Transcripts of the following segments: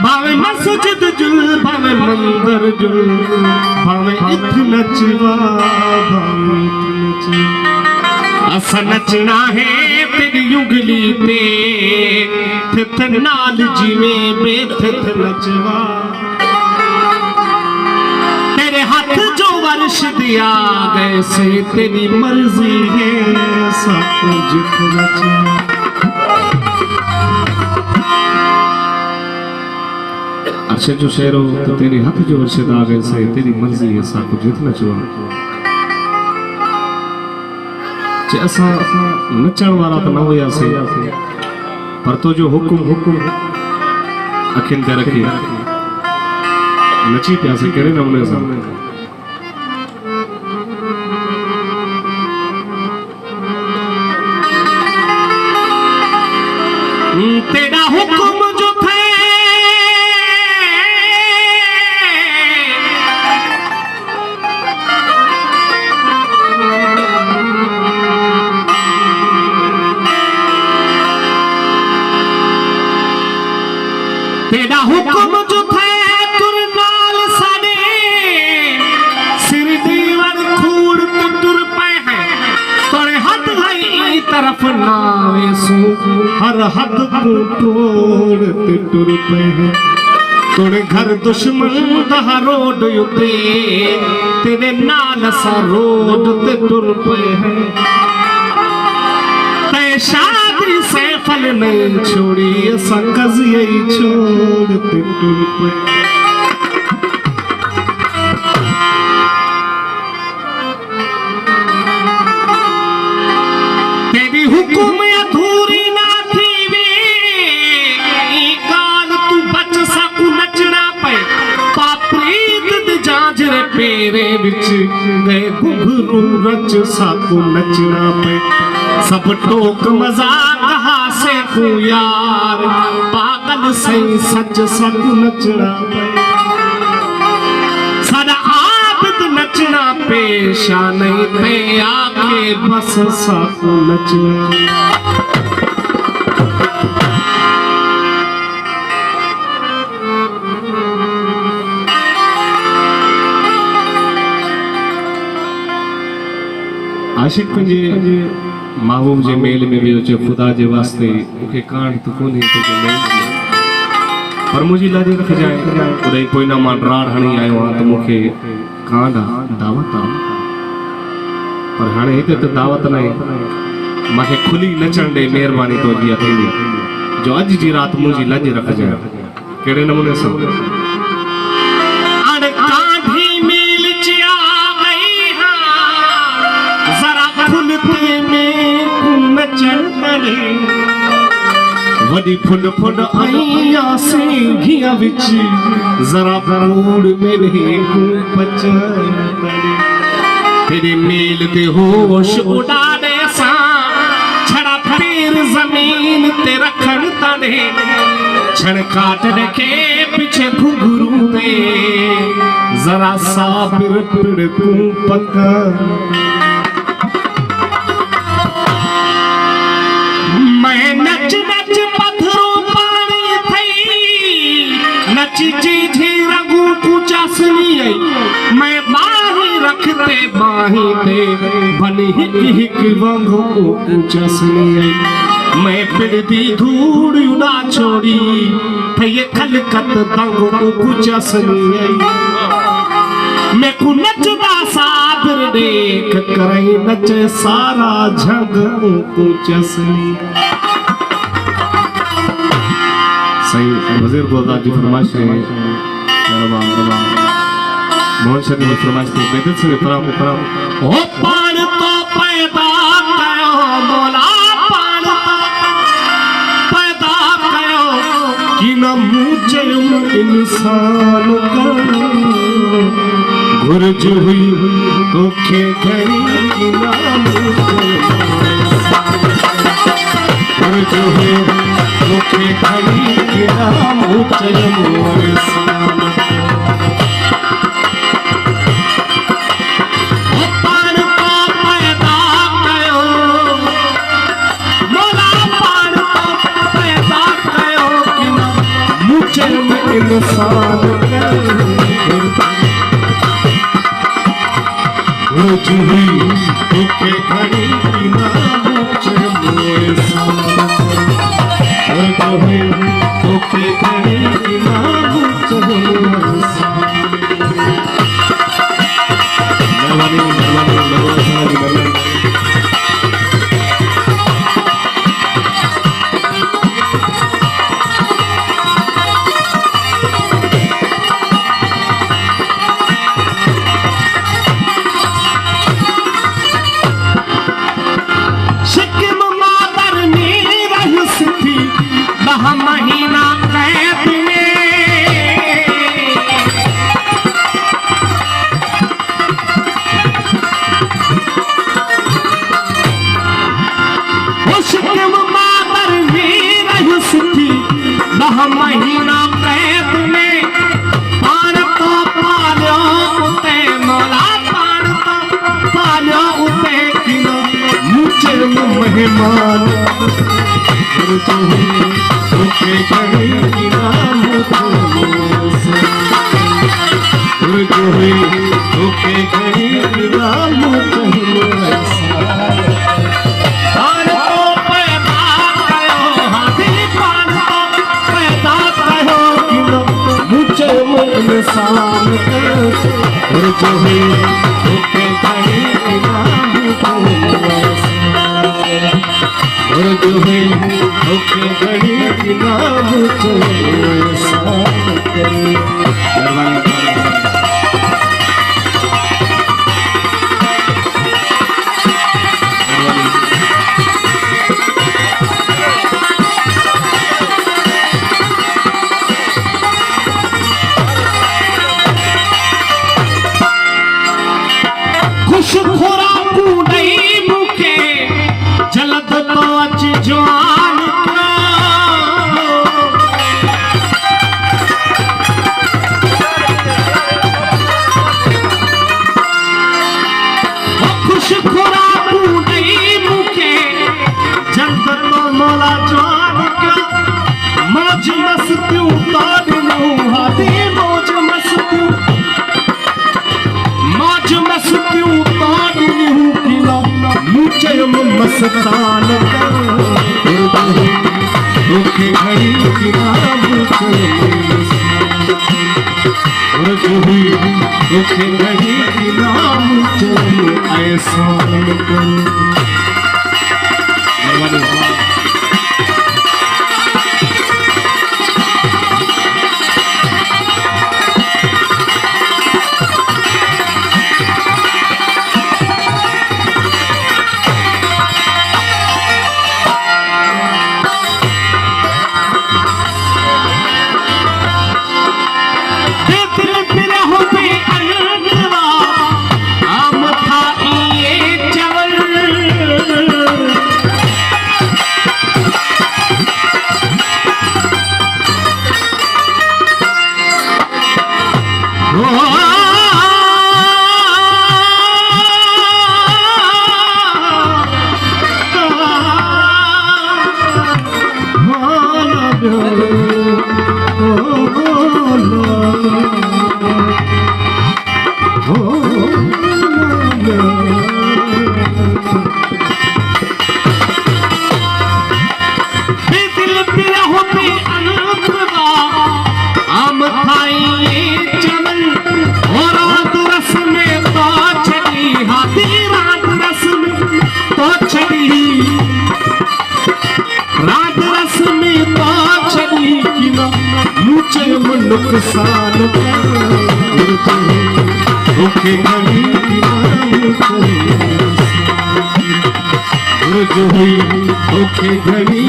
भावे मस्जिद जुल भावे मंदिर जुल भावे इत नचवा भावे इत नचवा असा नचना है तेरी उंगली पे थिथ नाल जिवे बेथिथ नचवा तेरे हाथ जो वर्ष दिया गए से तेरी मर्जी है सब कुछ नचवा। अच्छे जो शेर हो तो तेरे हाथ जो वर्ष आ गए से तेरी मर्जी है सब कुछ नचवा। असा नचण वाला तो न हुआ से पर तो जो हुकुम अखिन ते रखी नची पिया से कहिड़े नमूने सां तेरा हुकुम जो थे तेरा हुक्म जो थे तुर नाल साडे सिर दीवार खूड़ ते टुर पे है तोरे हद है तरफ नावे सू हर हद को तोड़ ते टुर पे है तोरे घर दुश्मन दा रोड उते तेरे नाल सा रोड ते टुर पे है ते शादी से फल नहीं छोड़ी संगज यही छोड़ ते टुर पे तेरी हुकुम अधूरी ना थी वे गाल तू बच सकू नचना पे पापरीत दे जांजरे पेरे विच गए घुघरू रच सकू नचना पे सब टोक मजाक हासे को यार पागल सही सच सब नचना सदा आबद नचना पेशा नहीं पे आके बस सब नचना। आशिक पंजे महबूब जे मेल में वियो जो खुदा जे वास्ते मुखे कांड तो कोनी तो जे नहीं पर मुझी लाजे रख जाए उदई कोई ना मान राड हणी आयो हां तो मुखे कांड दावत आ पर हाणे हिते तो दावत नहीं माखे खुली नचण दे मेहरबानी तो जी अथई जो अज जी रात मुझी लाजे रख जाए केड़े नमूने से अरे कांधी मेल च आ गई हां जरा खुलते में वडी फुल फुल आई आसे घिया विच जरा बूढ़ मेरे को पचन तेरे मेल दे होश उड़ा दे सा छड़ा पैर जमीन ते रखन तड़े छण काट रखे पीछे घुघरू दे जरा साबिर पिड़ को पका मैं नच नच पत्थरों पानी थई नची जी रघु पूजा सुनी आई मैं बाही रखते बाही ते बनी हिक हिक वंगो पूजा सुनी आई मैं पिड़ दी धूड़ उड़ा छोड़ी थे खलकत दंगो पूजा सुनी आई मैं को नचदा साबिर देख करई नचे सारा झग पूजा सुनी। सही वजीर गोदा जी फरमाइश है रहमान मोहन शरीफ की फरमाइश थी बेदत से फराम ओ पान तो पैदा कयो मौला पान तो पैदा कयो कि न मुझे इंसान कर गुरज हुई तो खे घड़ी कि न गुरज हुई मुखे खड़ी के नाम उच्चयम वर्षाम पान तो पैदा कयो मौला पान तो पैदा कयो इंसान रोज ही ओके घड़ी ना मुझे ओके घड़ी ना मुझे महीना कैद में मुश्किल मादर वीर युसुफी 10 महीना कैद में पान तो पालो उते मौला पान तो पालो उते किनो मुझे मेहमान ओके घड़ी ना मुझे ओके घड़ी ना मुझे पान तो पैदा कयो हाथी पान तो पैदा कयो किलो मुझे इंसान ओके घड़ी ना मुझे और जो है ओके घड़ी ना मुझे साथ करे खुश खुराकू नहीं मुखे जलद तो अच जवान खुश खुराकू नहीं मुखे जलद तो मौला जवान का मौज मस्ती उतारू हाथी मौज मस्ती उतारू किला मुझे मस्तान ओके घड़ी किला मुझे ओके घड़ी किला मुझे ऐसा नुकसान ओके घड़ी जो हुई ओके घड़ी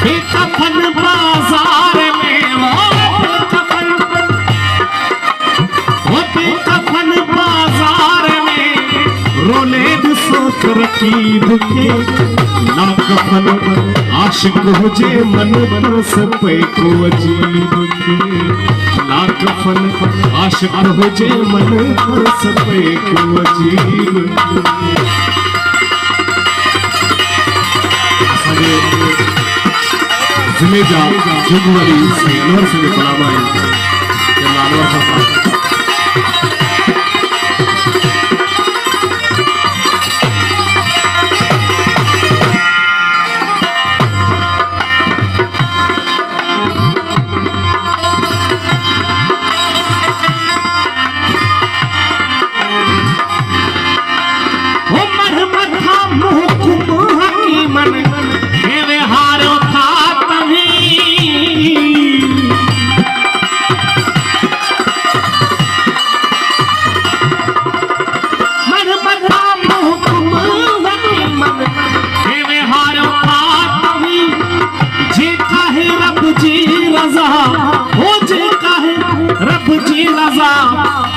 बेकफन बाजार में बेकफन बाजार में रोले सोच रकीब के ना कफन आशिक हो जे मन बरस पे को अजीब के ना कफन आशिक हो जे मन बरस पे को अजीब जिमेजा जुगवली से अनवर से गुलाम है के अनवर का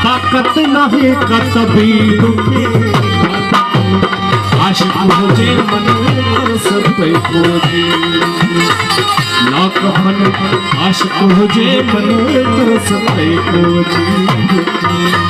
ताकत नहीं का तबीब आशिक मुझे मन सर पे खोजी ना कफन आशिक मुझे मन सर पे खोजी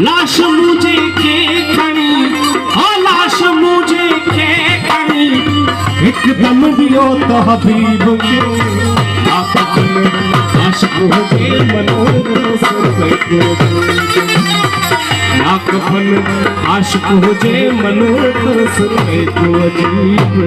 लाश मुझे के खणी लाश मुझे के खणी एकदम दियो तो हबीब के आशिक होके मनोर सर पे ना कफन आशिक होजे मनोर सर पे को अजीब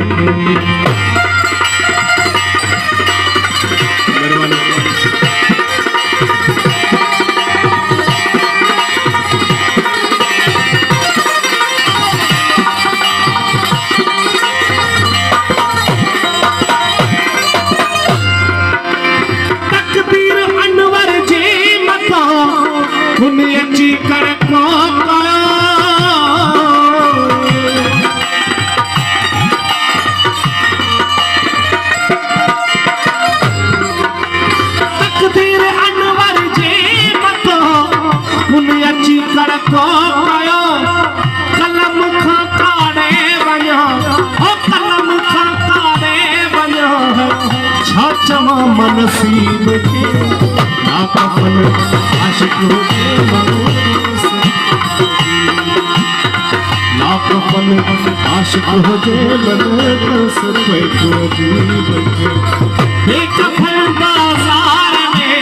कलम खा काड़े बनो कलम खा काड़े बनो छमा मनसीब के ना कफन आशिक होके ना कफन आशिक होके मन सर पे खोजी एक कफन बाजार में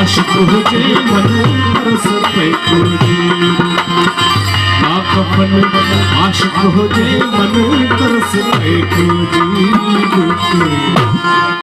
आशिक होजे मन सर पे खोजी ना कफन आशिक होजे मन सर पे खोजी।